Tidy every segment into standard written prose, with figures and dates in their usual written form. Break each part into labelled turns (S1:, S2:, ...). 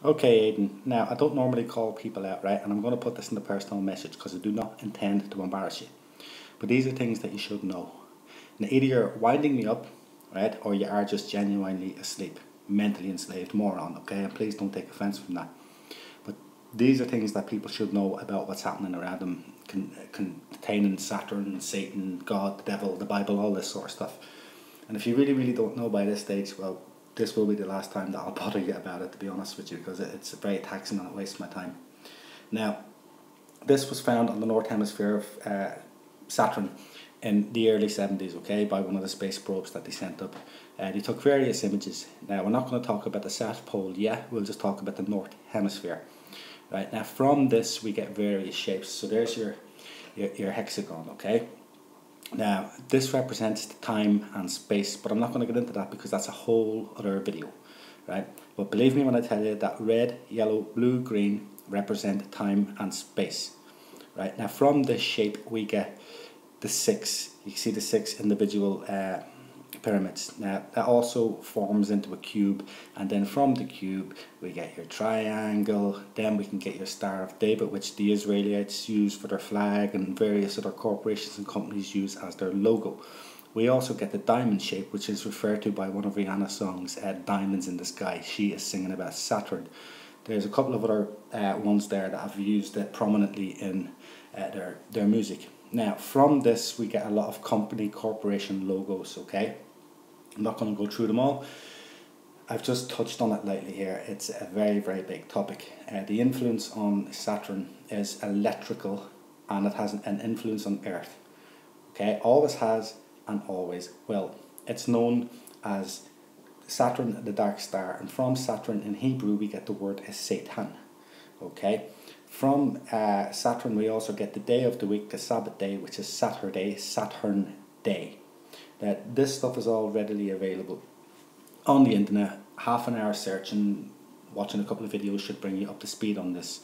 S1: Okay, Aidan. Now, I don't normally call people out, right? And I'm going to put this in the personal message because I do not intend to embarrass you. But these are things that you should know. Now, either you're winding me up, right? Or you are just genuinely asleep, mentally enslaved moron, okay? And please don't take offense from that. But these are things that people should know about what's happening around them, containing Saturn, Satan, God, the devil, the Bible, all this sort of stuff. And if you really, really don't know by this stage, well, this will be the last time that I'll bother you about it, to be honest with you, because it's very taxing and it wastes my time. Now, this was found on the north hemisphere of Saturn in the early 70s, okay, by one of the space probes that they sent up. They took various images. Now, we're not going to talk about the South Pole yet, we'll just talk about the north hemisphere. Right, now from this we get various shapes. So there's your hexagon, okay? Now, this represents time and space, but I'm not going to get into that because that's a whole other video, right? But believe me when I tell you that red, yellow, blue, green represent time and space, right? Now, from this shape, we get the six. You can see the six individual pyramids. Now, that also forms into a cube, and then from the cube, we get your triangle. Then we can get your Star of David, which the Israelites use for their flag, and various other corporations and companies use as their logo. We also get the diamond shape, which is referred to by one of Rihanna's songs, Diamonds in the Sky. She is singing about Saturn. There's a couple of other ones there that have used it prominently in their music. Now, from this, we get a lot of company, corporation logos, okay? I'm not going to go through them all. I've just touched on it lightly here. It's a very, very big topic. The influence on Saturn is electrical, and it has an influence on Earth. Okay, always has and always will. It's known as Saturn, the dark star, and from Saturn in Hebrew we get the word Satan. Okay, from Saturn we also get the day of the week, the Sabbath day, which is Saturday, Saturn day. That this stuff is all readily available on the internet. Half an hour searching, watching a couple of videos should bring you up to speed on this.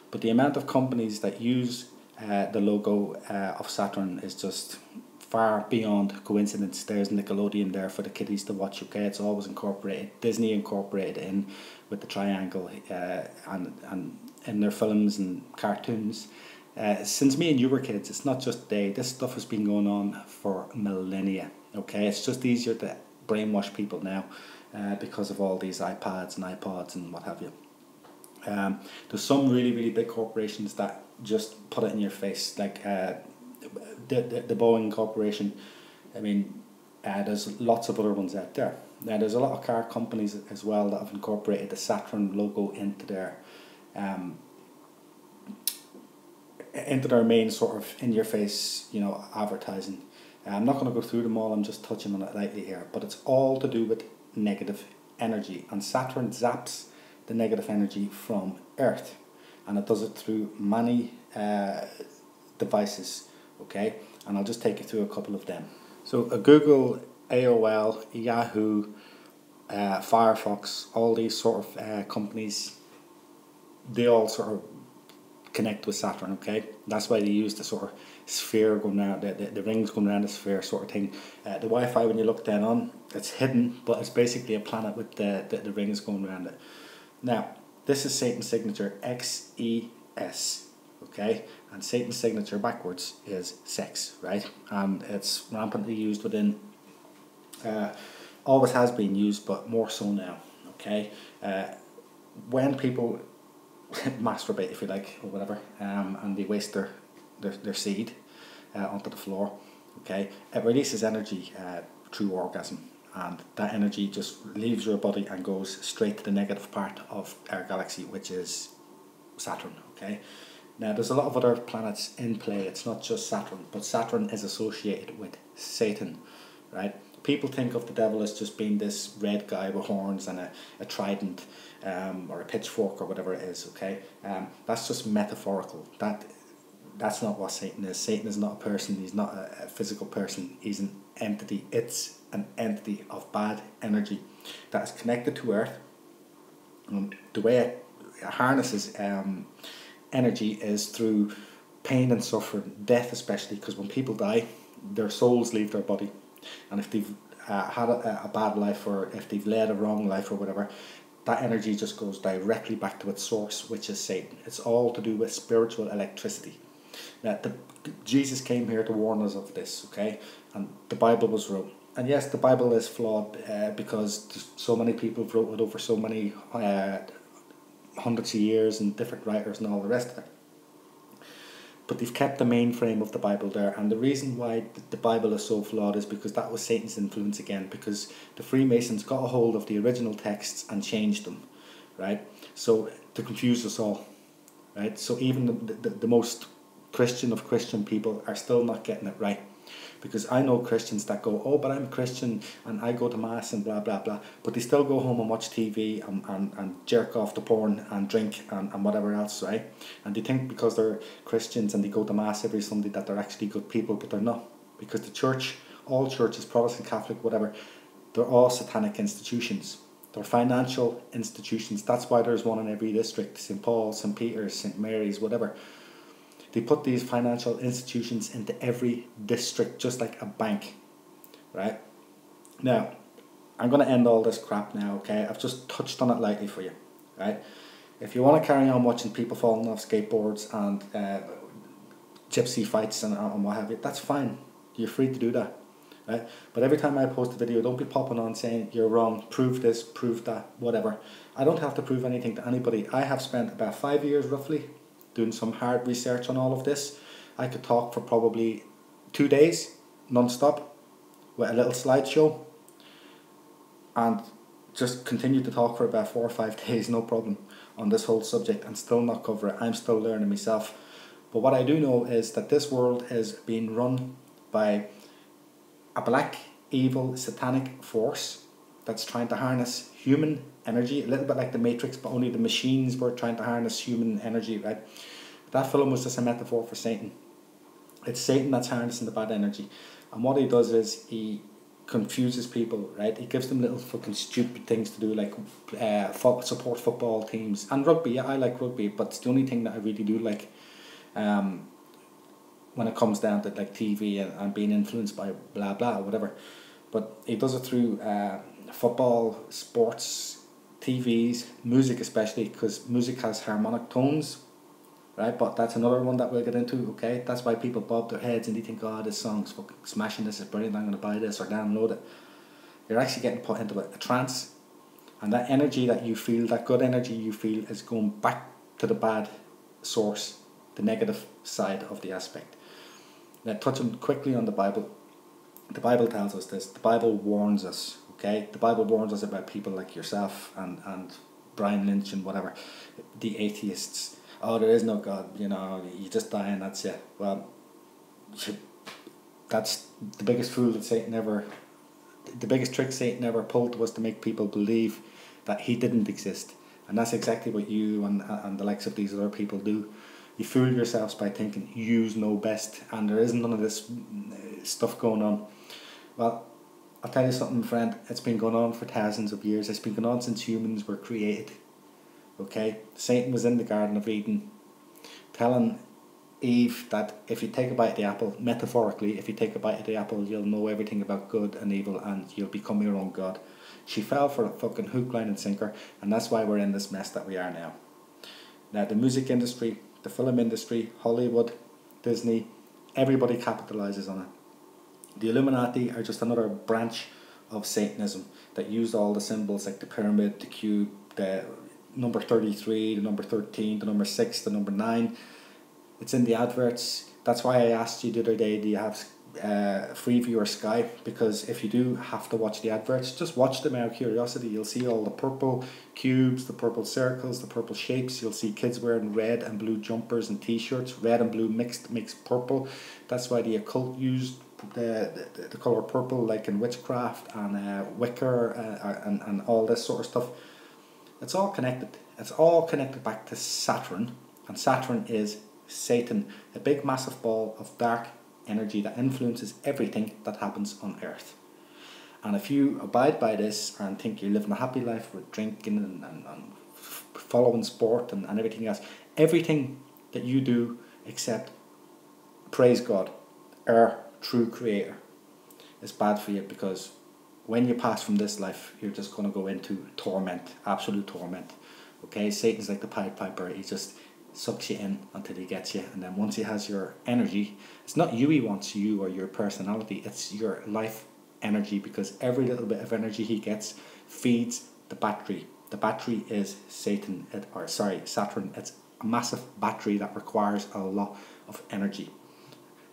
S1: But the amount of companies that use the logo of Saturn is just far beyond coincidence. There's Nickelodeon there for the kiddies to watch, okay? It's always incorporated. Disney incorporated in with the triangle and in their films and cartoons. Since me and you were kids, it's not just today. This stuff has been going on for millennia, okay? It's just easier to brainwash people now because of all these iPads and iPods and what have you. There's some really, really big corporations that just put it in your face, like the Boeing Corporation. I mean, there's lots of other ones out there. Now, there's a lot of car companies as well that have incorporated the Saturn logo into their main sort of in-your-face, advertising. I'm not going to go through them all. I'm just touching on it lightly here, but it's all to do with negative energy, and Saturn zaps the negative energy from Earth, and it does it through many devices, okay? And I'll just take you through a couple of them. So Google, AOL, Yahoo, Firefox, all these sort of companies, they all sort of connect with Saturn, okay? That's why they use the sort of sphere going around, the rings going around the sphere sort of thing. The Wi-Fi, when you look down on, it's hidden, but it's basically a planet with the rings going around it. Now, this is Satan's signature, XES, okay? And Satan's signature backwards is sex, right? And it's rampantly used within, always has been used, but more so now, okay? When people masturbate, if you like, or whatever, and they waste their seed onto the floor, okay, it releases energy through orgasm, and that energy just leaves your body and goes straight to the negative part of our galaxy, which is Saturn, okay? Now, there's a lot of other planets in play. It's not just Saturn, but Saturn is associated with Satan, right? People think of the devil as just being this red guy with horns and a trident or a pitchfork or whatever it is, okay? That's just metaphorical. That's not what Satan is. Satan is not a person. He's not a physical person. He's an entity. It's an entity of bad energy that is connected to Earth. The way it harnesses energy is through pain and suffering, death especially, because when people die, their souls leave their body. And if they've had a bad life, or if they've led a wrong life or whatever, that energy just goes directly back to its source, which is Satan. It's all to do with spiritual electricity. Now, Jesus came here to warn us of this, okay? And the Bible was wrote. And yes, the Bible is flawed because so many people have wrote it over so many hundreds of years and different writers and all the rest of it. But they've kept the mainframe of the Bible there, and the reason why the Bible is so flawed is because that was Satan's influence again, because the Freemasons got a hold of the original texts and changed them, right? So to confuse us all, right? So even the most Christian of Christian people are still not getting it right. Because I know Christians that go, oh, but I'm a Christian and I go to mass and blah blah blah, but they still go home and watch TV and jerk off to porn and drink and whatever else, right? And they think because they're Christians and they go to mass every Sunday that they're actually good people, but they're not. Because the church, all churches, Protestant, Catholic, whatever, they're all satanic institutions. They're financial institutions. That's why there's one in every district: St. Paul's, St. Peter's, St. Mary's, whatever. They put these financial institutions into every district, just like a bank, right? Now, I'm going to end all this crap now, okay? I've just touched on it lightly for you, right? If you want to carry on watching people falling off skateboards and gypsy fights and what have you, that's fine. You're free to do that, right? But every time I post a video, don't be popping on saying you're wrong, prove this, prove that, whatever. I don't have to prove anything to anybody. I have spent about 5 years roughly doing some hard research on all of this. I could talk for probably 2 days non-stop with a little slideshow and just continue to talk for about 4 or 5 days, no problem, on this whole subject and still not cover it. I'm still learning myself. But what I do know is that this world is being run by a black, evil, satanic force that's trying to harness human energy, a little bit like the Matrix, but only the machines were trying to harness human energy, right? That film was just a metaphor for Satan. It's Satan that's harnessing the bad energy. And what he does is he confuses people, right? He gives them little fucking stupid things to do, like support football teams and rugby. Yeah, I like rugby, but it's the only thing that I really do like when it comes down to like TV and being influenced by blah blah, whatever. But he does it through football, sports, TVs, music especially, because music has harmonic tones, right? But that's another one that we'll get into, okay? That's why people bob their heads and they think, oh, this song's fucking smashing, this is brilliant, I'm going to buy this or download it. You're actually getting put into a trance, and that energy that you feel, that good energy you feel, is going back to the bad source, the negative side of the aspect. Now, touching quickly on the Bible tells us this. The Bible warns us, okay? The Bible warns us about people like yourself and Brian Lynch and whatever, the atheists. Oh, there is no God, you know, you just die and that's it. Well, that's the biggest fool that Satan ever, the biggest trick Satan ever pulled was to make people believe that he didn't exist. And that's exactly what you and the likes of these other people do. You fool yourselves by thinking yous know best, and there isn't none of this stuff going on. Well, I'll tell you something, friend. It's been going on for thousands of years. It's been going on since humans were created. Okay? Satan was in the Garden of Eden telling Eve that if you take a bite of the apple, metaphorically, if you take a bite of the apple, you'll know everything about good and evil and you'll become your own God. She fell for a fucking hook, line and sinker, and that's why we're in this mess that we are now. Now, the music industry, the film industry, Hollywood, Disney, everybody capitalizes on it. The Illuminati are just another branch of Satanism that used all the symbols like the pyramid, the cube, the number 33, the number 13, the number 6, the number 9. It's in the adverts. That's why I asked you the other day, do you have Freeview or Sky? Because if you do have to watch the adverts, just watch them out of curiosity. You'll see all the purple cubes, the purple circles, the purple shapes. You'll see kids wearing red and blue jumpers and t-shirts, red and blue mixed purple. That's why the occult used the colour purple, like in witchcraft and Wicca and all this sort of stuff. It's all connected. It's all connected back to Saturn, and Saturn is Satan, a big massive ball of dark energy that influences everything that happens on Earth. And if you abide by this and think you're living a happy life with drinking and following sport and everything else, everything that you do except praise God, our true creator, is bad for you, because when you pass from this life, you're just going to go into torment, absolute torment. Okay, Satan's like the Pied Piper. He just sucks you in until he gets you, and then once he has your energy, it's not you he wants, you or your personality, it's your life energy, because every little bit of energy he gets feeds the battery. The battery is Saturn. It's a massive battery that requires a lot of energy.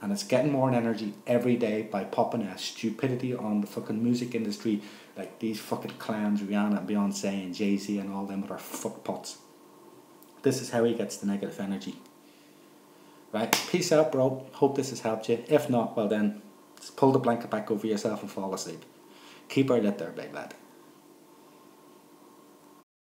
S1: And it's getting more energy every day by popping a stupidity on the fucking music industry, like these fucking clowns, Rihanna and Beyonce and Jay-Z and all them other fuckpots. This is how he gets the negative energy. Right? Peace out, bro. Hope this has helped you. If not, well then, just pull the blanket back over yourself and fall asleep. Keep her lit there, big lad.